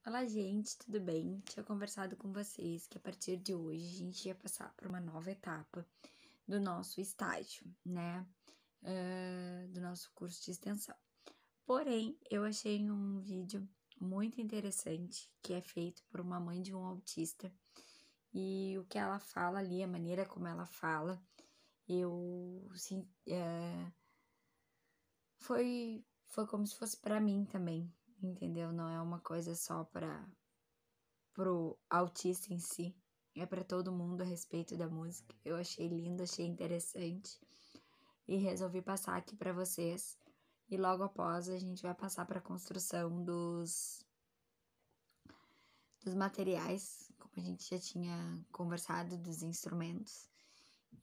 Olá, gente, tudo bem? Tinha conversado com vocês que a partir de hoje a gente ia passar por uma nova etapa do nosso estágio, né? Do nosso curso de extensão. Porém, eu achei um vídeo muito interessante que é feito por uma mãe de um autista e o que ela fala ali, a maneira como ela fala, foi como se fosse para mim também, entendeu? Não é uma coisa só pro autista em si, é para todo mundo a respeito da música. Eu achei lindo, achei interessante e resolvi passar aqui para vocês. E logo após a gente vai passar para a construção dos materiais, como a gente já tinha conversado, dos instrumentos.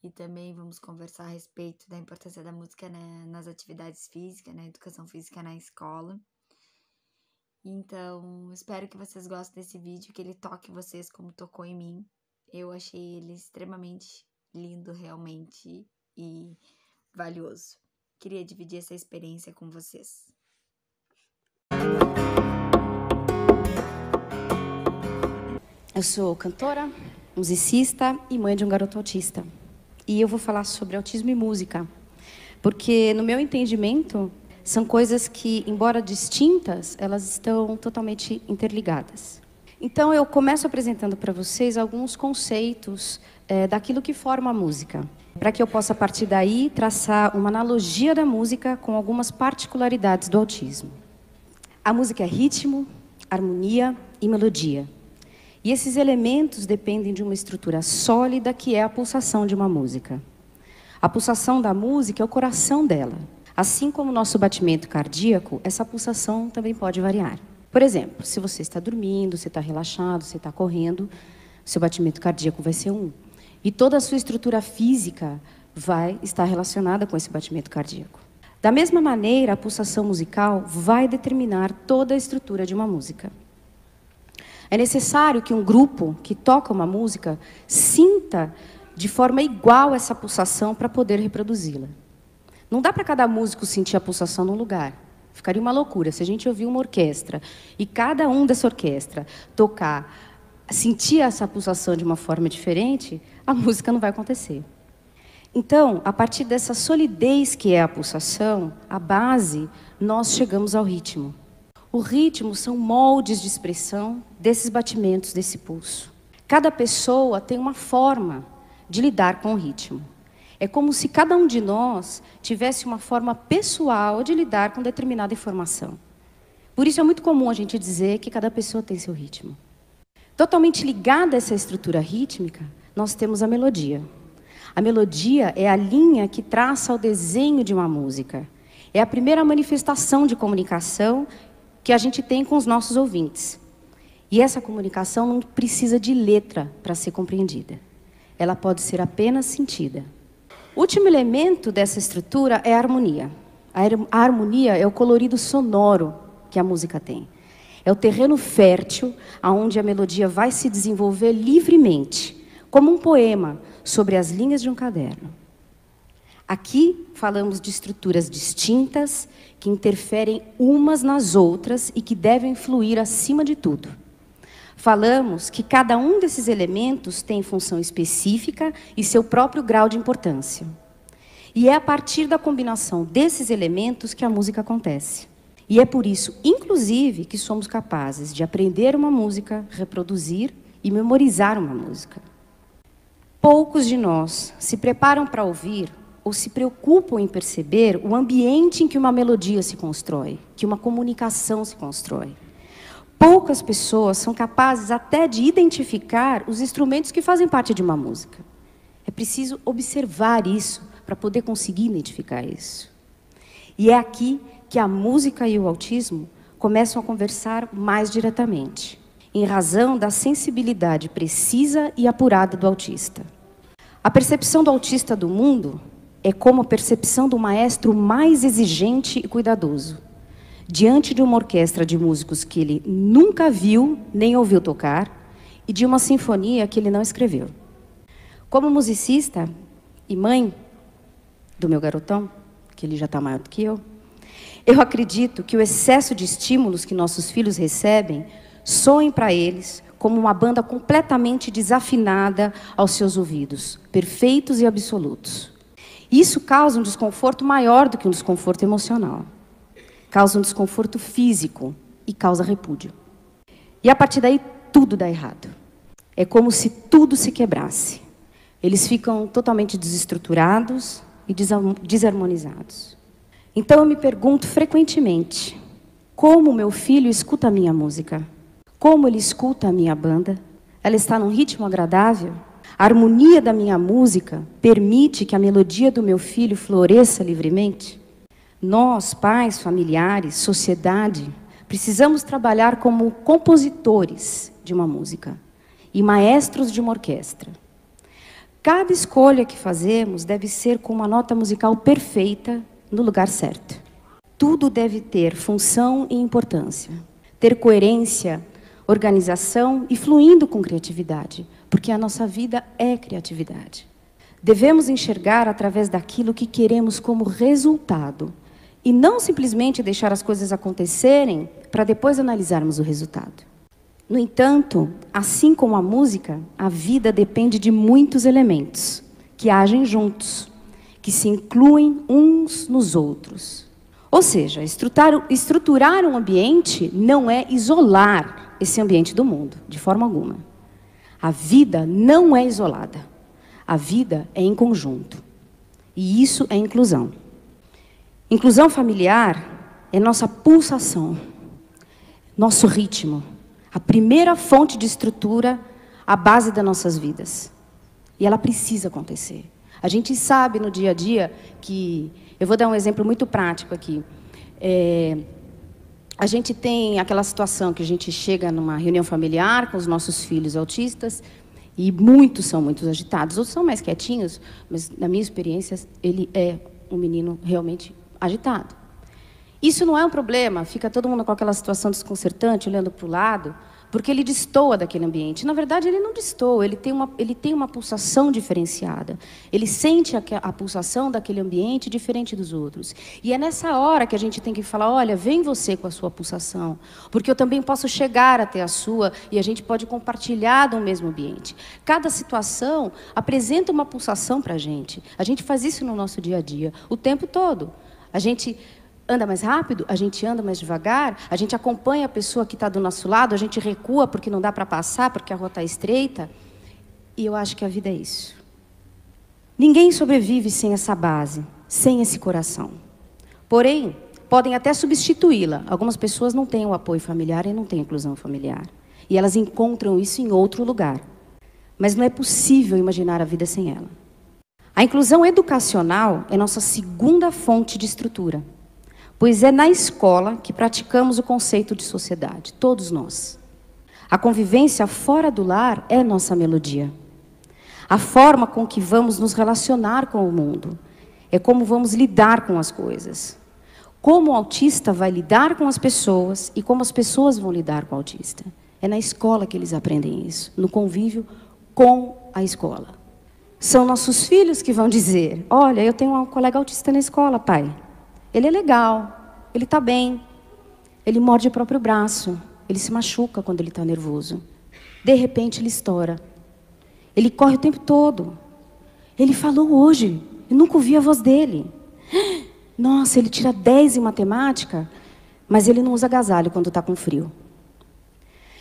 E também vamos conversar a respeito da importância da música nas atividades físicas, na educação física na escola. Então, espero que vocês gostem desse vídeo, que ele toque vocês como tocou em mim. Eu achei ele extremamente lindo, realmente, e valioso. Queria dividir essa experiência com vocês. Eu sou cantora, musicista e mãe de um garoto autista. E eu vou falar sobre autismo e música, porque, no meu entendimento, são coisas que, embora distintas, elas estão totalmente interligadas. Então, eu começo apresentando para vocês alguns conceitos daquilo que forma a música, para que eu possa, a partir daí, traçar uma analogia da música com algumas particularidades do autismo. A música é ritmo, harmonia e melodia. E esses elementos dependem de uma estrutura sólida, que é a pulsação de uma música. A pulsação da música é o coração dela. Assim como o nosso batimento cardíaco, essa pulsação também pode variar. Por exemplo, se você está dormindo, você está relaxado, você está correndo, seu batimento cardíaco vai ser 1. E toda a sua estrutura física vai estar relacionada com esse batimento cardíaco. Da mesma maneira, a pulsação musical vai determinar toda a estrutura de uma música. É necessário que um grupo que toca uma música sinta de forma igual essa pulsação para poder reproduzi-la. Não dá para cada músico sentir a pulsação num lugar. Ficaria uma loucura se a gente ouvir uma orquestra e cada um dessa orquestra sentir essa pulsação de uma forma diferente, a música não vai acontecer. Então, a partir dessa solidez que é a pulsação, a base, nós chegamos ao ritmo. O ritmo são moldes de expressão desses batimentos, desse pulso. Cada pessoa tem uma forma de lidar com o ritmo. É como se cada um de nós tivesse uma forma pessoal de lidar com determinada informação. Por isso é muito comum a gente dizer que cada pessoa tem seu ritmo. Totalmente ligada a essa estrutura rítmica, nós temos a melodia. A melodia é a linha que traça o desenho de uma música. É a primeira manifestação de comunicação que a gente tem com os nossos ouvintes. E essa comunicação não precisa de letra para ser compreendida. Ela pode ser apenas sentida. O último elemento dessa estrutura é a harmonia. A harmonia é o colorido sonoro que a música tem. É o terreno fértil onde a melodia vai se desenvolver livremente, como um poema sobre as linhas de um caderno. Aqui falamos de estruturas distintas, que interferem umas nas outras e que devem fluir acima de tudo. Falamos que cada um desses elementos tem função específica e seu próprio grau de importância. E é a partir da combinação desses elementos que a música acontece. E é por isso, inclusive, que somos capazes de aprender uma música, reproduzir e memorizar uma música. Poucos de nós se preparam para ouvir ou se preocupam em perceber o ambiente em que uma melodia se constrói, que uma comunicação se constrói. Poucas pessoas são capazes até de identificar os instrumentos que fazem parte de uma música. É preciso observar isso para poder conseguir identificar isso. E é aqui que a música e o autismo começam a conversar mais diretamente, em razão da sensibilidade precisa e apurada do autista. A percepção do autista do mundo é como a percepção do maestro mais exigente e cuidadoso, diante de uma orquestra de músicos que ele nunca viu nem ouviu tocar e de uma sinfonia que ele não escreveu. Como musicista e mãe do meu garotão, que ele já está maior do que eu acredito que o excesso de estímulos que nossos filhos recebem soem para eles como uma banda completamente desafinada aos seus ouvidos, perfeitos e absolutos. Isso causa um desconforto maior do que um desconforto emocional. Causa um desconforto físico e causa repúdio. E a partir daí, tudo dá errado. É como se tudo se quebrasse. Eles ficam totalmente desestruturados e desarmonizados. Então eu me pergunto frequentemente, como meu filho escuta a minha música? Como ele escuta a minha banda? Ela está num ritmo agradável? A harmonia da minha música permite que a melodia do meu filho floresça livremente? Nós, pais, familiares, sociedade, precisamos trabalhar como compositores de uma música e maestros de uma orquestra. Cada escolha que fazemos deve ser com uma nota musical perfeita no lugar certo. Tudo deve ter função e importância, ter coerência, organização e fluindo com criatividade, porque a nossa vida é criatividade. Devemos enxergar através daquilo que queremos como resultado e não simplesmente deixar as coisas acontecerem para depois analisarmos o resultado. No entanto, assim como a música, a vida depende de muitos elementos que agem juntos, que se incluem uns nos outros. Ou seja, estruturar um ambiente não é isolar esse ambiente do mundo, de forma alguma. A vida não é isolada. A vida é em conjunto. E isso é inclusão. Inclusão familiar é nossa pulsação, nosso ritmo, a primeira fonte de estrutura, a base das nossas vidas. E ela precisa acontecer. A gente sabe no dia a dia que... Eu vou dar um exemplo muito prático aqui. A gente tem aquela situação que a gente chega numa reunião familiar com os nossos filhos autistas e muitos são muito agitados, outros são mais quietinhos, mas, na minha experiência, ele é um menino realmente agitado. Isso não é um problema, fica todo mundo com aquela situação desconcertante, olhando para o lado, porque ele destoa daquele ambiente. Na verdade, ele não destoa, ele tem uma pulsação diferenciada. Ele sente a pulsação daquele ambiente diferente dos outros. E é nessa hora que a gente tem que falar, olha, vem você com a sua pulsação, porque eu também posso chegar até a sua e a gente pode compartilhar do mesmo ambiente. Cada situação apresenta uma pulsação para a gente. A gente faz isso no nosso dia a dia, o tempo todo. A gente anda mais rápido, a gente anda mais devagar, a gente acompanha a pessoa que está do nosso lado, a gente recua porque não dá para passar, porque a rua está estreita. E eu acho que a vida é isso. Ninguém sobrevive sem essa base, sem esse coração. Porém, podem até substituí-la. Algumas pessoas não têm o apoio familiar e não têm inclusão familiar. E elas encontram isso em outro lugar. Mas não é possível imaginar a vida sem ela. A inclusão educacional é nossa segunda fonte de estrutura. Pois é na escola que praticamos o conceito de sociedade, todos nós. A convivência fora do lar é nossa melodia. A forma com que vamos nos relacionar com o mundo é como vamos lidar com as coisas. Como o autista vai lidar com as pessoas e como as pessoas vão lidar com o autista. É na escola que eles aprendem isso, no convívio com a escola. São nossos filhos que vão dizer, olha, eu tenho um colega autista na escola, pai. Ele é legal, ele está bem, ele morde o próprio braço, ele se machuca quando ele está nervoso. De repente, ele estoura. Ele corre o tempo todo. Ele falou hoje, eu nunca ouvi a voz dele. Nossa, ele tira 10 em matemática, mas ele não usa agasalho quando está com frio.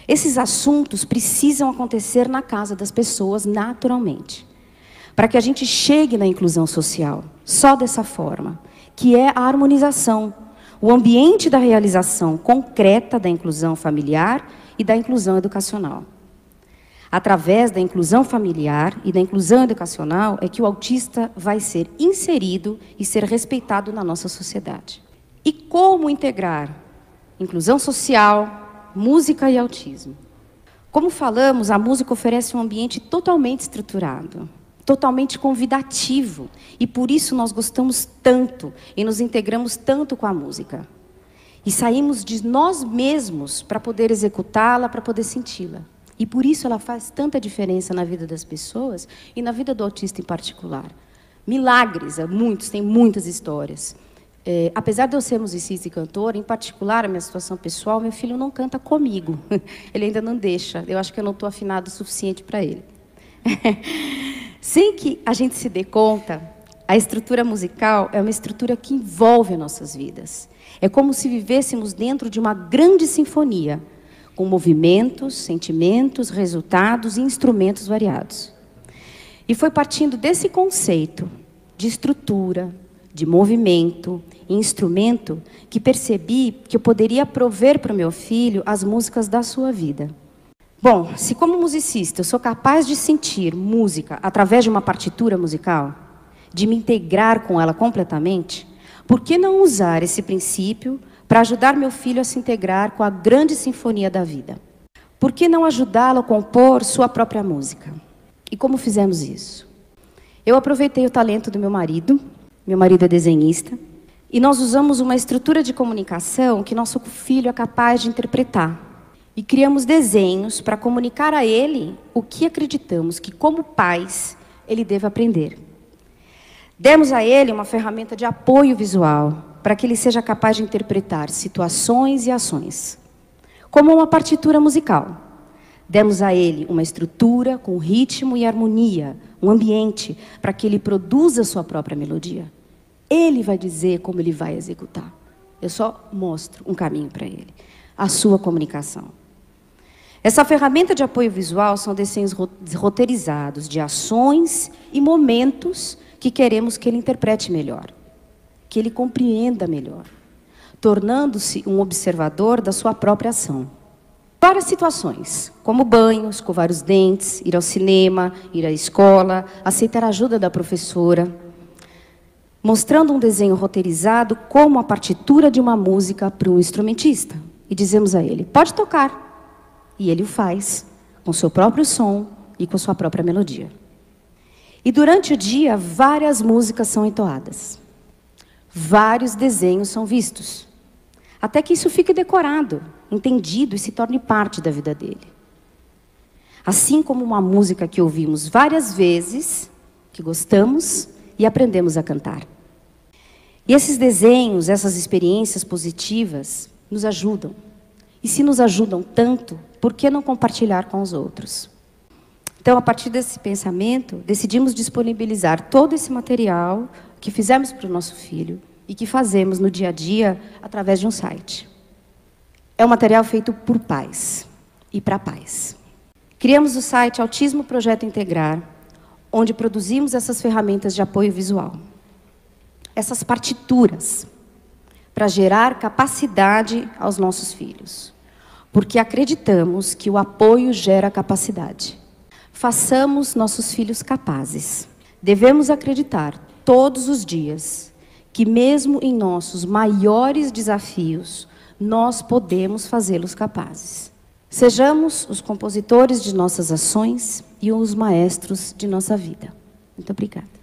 Esses assuntos precisam acontecer na casa das pessoas naturalmente, para que a gente chegue na inclusão social, só dessa forma, que é a harmonização, o ambiente da realização concreta da inclusão familiar e da inclusão educacional. Através da inclusão familiar e da inclusão educacional é que o autista vai ser inserido e ser respeitado na nossa sociedade. E como integrar inclusão social, música e autismo? Como falamos, a música oferece um ambiente totalmente estruturado, totalmente convidativo, e por isso nós gostamos tanto e nos integramos tanto com a música. E saímos de nós mesmos para poder executá-la, para poder senti-la. E por isso ela faz tanta diferença na vida das pessoas e na vida do autista em particular. Milagres, muitos, tem muitas histórias. Apesar de eu ser musicista e cantora, em particular, a minha situação pessoal, meu filho não canta comigo. Ele ainda não deixa. Eu acho que eu não estou afinado o suficiente para ele. Sem que a gente se dê conta, a estrutura musical é uma estrutura que envolve as nossas vidas. É como se vivêssemos dentro de uma grande sinfonia, com movimentos, sentimentos, resultados e instrumentos variados. E foi partindo desse conceito de estrutura, de movimento e instrumento que percebi que eu poderia prover para o meu filho as músicas da sua vida. Bom, se como musicista eu sou capaz de sentir música através de uma partitura musical, de me integrar com ela completamente, por que não usar esse princípio para ajudar meu filho a se integrar com a grande sinfonia da vida? Por que não ajudá-lo a compor sua própria música? E como fizemos isso? Eu aproveitei o talento do meu marido é desenhista, e nós usamos uma estrutura de comunicação que nosso filho é capaz de interpretar. E criamos desenhos para comunicar a ele o que acreditamos que, como pais, ele deve aprender. Demos a ele uma ferramenta de apoio visual para que ele seja capaz de interpretar situações e ações, como uma partitura musical. Demos a ele uma estrutura com ritmo e harmonia, um ambiente para que ele produza sua própria melodia. Ele vai dizer como ele vai executar. Eu só mostro um caminho para ele, a sua comunicação. Essa ferramenta de apoio visual são desenhos roteirizados de ações e momentos que queremos que ele interprete melhor, que ele compreenda melhor, tornando-se um observador da sua própria ação. Várias situações, como banho, escovar os dentes, ir ao cinema, ir à escola, aceitar a ajuda da professora, mostrando um desenho roteirizado como a partitura de uma música para um instrumentista. E dizemos a ele, pode tocar. E ele o faz, com seu próprio som e com sua própria melodia. E durante o dia, várias músicas são entoadas. Vários desenhos são vistos. Até que isso fique decorado, entendido e se torne parte da vida dele. Assim como uma música que ouvimos várias vezes, que gostamos e aprendemos a cantar. E esses desenhos, essas experiências positivas, nos ajudam. E se nos ajudam tanto, por que não compartilhar com os outros? Então, a partir desse pensamento, decidimos disponibilizar todo esse material que fizemos para o nosso filho e que fazemos no dia a dia através de um site. É um material feito por pais e para pais. Criamos o site Autismo Projeto Integrar, onde produzimos essas ferramentas de apoio visual. Essas partituras, para gerar capacidade aos nossos filhos. Porque acreditamos que o apoio gera capacidade. Façamos nossos filhos capazes. Devemos acreditar, todos os dias, que mesmo em nossos maiores desafios, nós podemos fazê-los capazes. Sejamos os compositores de nossas ações e os maestros de nossa vida. Muito obrigada.